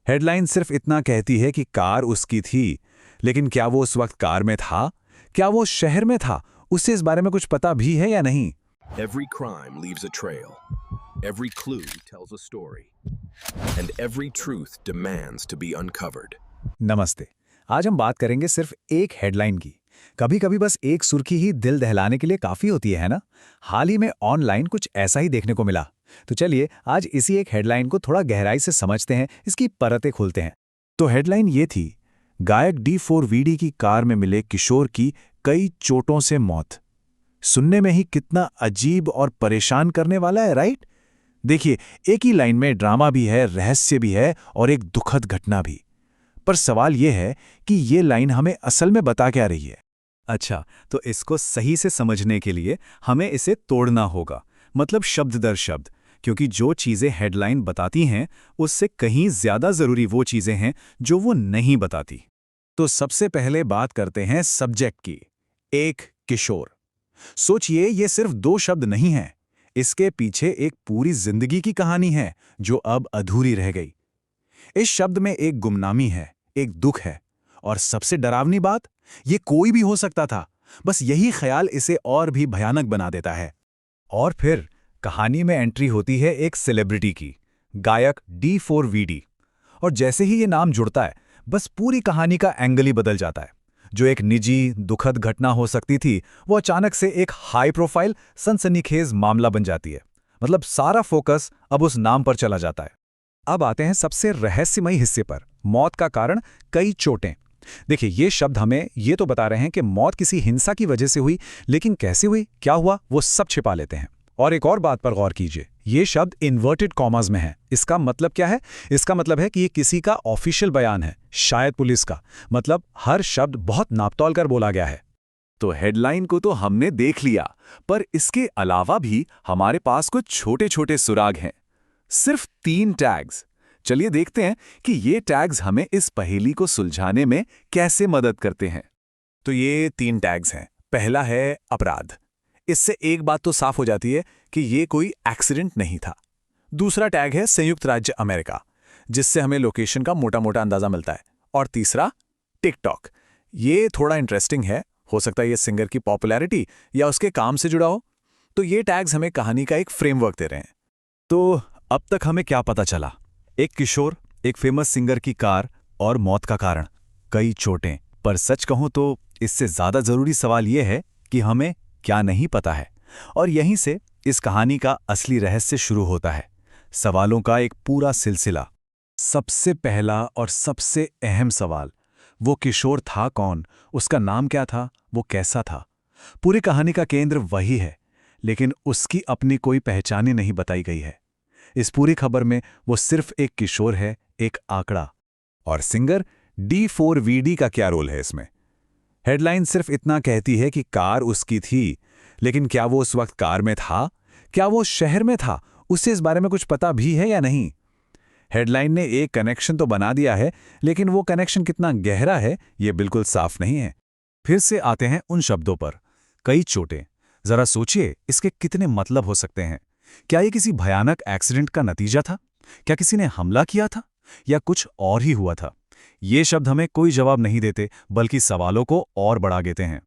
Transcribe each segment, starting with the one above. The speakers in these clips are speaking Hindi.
हेडलाइन सिर्फ इतना कहती है कि कार उसकी थी, लेकिन क्या वो उस वक्त कार में था? क्या वो शहर में था? उससे इस बारे में कुछ पता भी है या नहीं? Every crime leaves a trail. Every clue tells a story. And every truth demands to be uncovered. नमस्ते। आज हम बात करेंगे सिर्फ एक हेडलाइन की। कभी कभी बस एक सुर्खी ही दिल दहलाने के लिए काफी होती है ना? हाल ही में ऑनलाइन कुछ ऐसा ही देखने को मिला। तो चलिए आज इसी एक हेडलाइन को थोड़ा गहराई से समझते हैं, इसकी परतें खोलते हैं। तो हेडलाइन ये थी, गायक D4VD की कार में मिले किशोर की कई चोटों से मौत। सुनने में ही कितना अजीब और परेशान करने वाला है, राइट? देखिए, एक ही लाइन में ड्रामा भी है, रहस्य भी है और एक दुखद घटना भी। पर सवाल यह है कि ये लाइन हमें असल में बता क्या रही है? अच्छा, तो इसको सही से समझने के लिए हमें इसे तोड़ना होगा, मतलब शब्द दर शब्द, क्योंकि जो चीज़ें हेडलाइन बताती हैं उससे कहीं ज़्यादा ज़रूरी वो चीज़ें हैं जो वो नहीं बताती। तो सबसे पहले बात करते हैं सब्जेक्ट की। एक किशोर। सोचिए, ये सिर्फ दो शब्द नहीं हैं। इसके पीछे एक पूरी जिंदगी की कहानी है जो अब अधूरी रह गई। इस शब्द में एक गुमनामी है, एक दुख है, और सबसे डरावनी बात, ये कोई भी हो सकता था। बस यही ख्याल इसे और भी भयानक बना देता है। और फिर कहानी में एंट्री होती है एक सेलिब्रिटी की, गायक D4VD। और जैसे ही ये नाम जुड़ता है, बस पूरी कहानी का एंगल ही बदल जाता है। जो एक निजी, दुखद घटना हो सकती थी, वो अचानक से एक हाई प्रोफाइल, सनसनीखेज मामला बन जाती है। मतलब सारा फोकस अब उस नाम पर चला जाता है। अब आते हैं सबसे रहस्यमयी हिस्से पर, मौत का कारण कई चोटें। देखिए, ये शब्द हमें ये तो बता रहे हैं कि मौत किसी हिंसा की वजह से हुई, लेकिन कैसे हुई, क्या हुआ, वो सब छिपा लेते हैं। और एक और बात पर गौर कीजिए, ये शब्द इन्वर्टेड कॉमास में है। इसका मतलब क्या है? इसका मतलब है कि ये किसी का ऑफिशियल बयान है, शायद पुलिस का। मतलब हर शब्द बहुत नापतोल कर बोला गया है। तो हेडलाइन को तो हमने देख लिया, पर इसके अलावा भी हमारे पास कुछ छोटे छोटे सुराग हैं। सिर्फ 3 टैग्स। चलिए देखते हैं कि ये टैग्स हमें इस पहेली को सुलझाने में कैसे मदद करते हैं। तो ये 3 टैग्स हैं। पहला है अपराध। इससे एक बात तो साफ हो जाती है कि ये कोई एक्सीडेंट नहीं था। दूसरा टैग है संयुक्त राज्य अमेरिका, जिससे हमें लोकेशन का मोटा मोटा अंदाजा मिलता है। और तीसरा टिकटॉक। ये थोड़ा इंटरेस्टिंग है, हो सकता है ये सिंगर की पॉपुलैरिटी या उसके काम से जुड़ा हो। तो ये टैग्स हमें कहानी का एक फ्रेमवर्क दे रहे हैं। तो अब तक हमें क्या पता चला? एक किशोर, एक फेमस सिंगर की कार और मौत का कारण कई चोटें। पर सच कहूं तो इससे ज्यादा जरूरी सवाल यह है कि हमें क्या नहीं पता है। और यहीं से इस कहानी का असली रहस्य शुरू होता है, सवालों का एक पूरा सिलसिला। सबसे पहला और सबसे अहम सवाल, वो किशोर था कौन? उसका नाम क्या था? वो कैसा था? पूरी कहानी का केंद्र वही है, लेकिन उसकी अपनी कोई पहचान ही नहीं बताई गई है। इस पूरी खबर में वो सिर्फ एक किशोर है, एक आंकड़ा। और सिंगर D4VD का क्या रोल है इसमें? हेडलाइन सिर्फ इतना कहती है कि कार उसकी थी, लेकिन क्या वो उस वक्त कार में था? क्या वो शहर में था? उससे इस बारे में कुछ पता भी है या नहीं? हेडलाइन ने एक कनेक्शन तो बना दिया है, लेकिन वो कनेक्शन कितना गहरा है, ये बिल्कुल साफ नहीं है। फिर से आते हैं उन शब्दों पर, कई चोटें। जरा सोचिए, इसके कितने मतलब हो सकते हैं? क्या ये किसी भयानक एक्सीडेंट का नतीजा था? क्या किसी ने हमला किया था? या कुछ और ही हुआ था? ये शब्द हमें कोई जवाब नहीं देते, बल्कि सवालों को और बढ़ा देते हैं।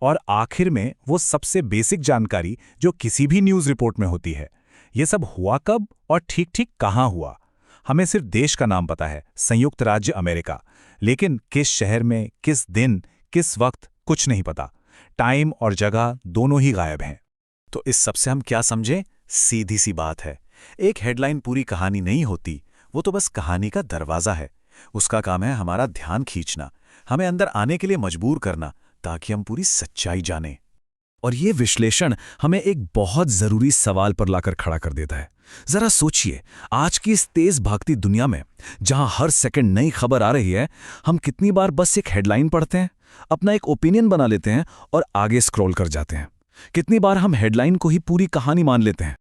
और आखिर में वो सबसे बेसिक जानकारी जो किसी भी न्यूज़ रिपोर्ट में होती है, ये सब हुआ कब और ठीक ठीक कहाँ हुआ? हमें सिर्फ देश का नाम पता है, संयुक्त राज्य अमेरिका, लेकिन किस शहर में, किस दिन, किस वक्त, कुछ नहीं पता। टाइम और जगह दोनों ही गायब हैं। तो इस सब से हम क्या समझें? सीधी सी बात है, एक हेडलाइन पूरी कहानी नहीं होती, वो तो बस कहानी का दरवाजा है। उसका काम है हमारा ध्यान खींचना, हमें अंदर आने के लिए मजबूर करना, ताकि हम पूरी सच्चाई जानें। और ये विश्लेषण हमें एक बहुत जरूरी सवाल पर लाकर खड़ा कर देता है। जरा सोचिए, आज की इस तेज भागती दुनिया में, जहां हर सेकंड नई खबर आ रही है, हम कितनी बार बस एक हेडलाइन पढ़ते हैं, अपना एक ओपिनियन बना लेते हैं और आगे स्क्रॉल कर जाते हैं। कितनी बार हम हेडलाइन को ही पूरी कहानी मान लेते हैं।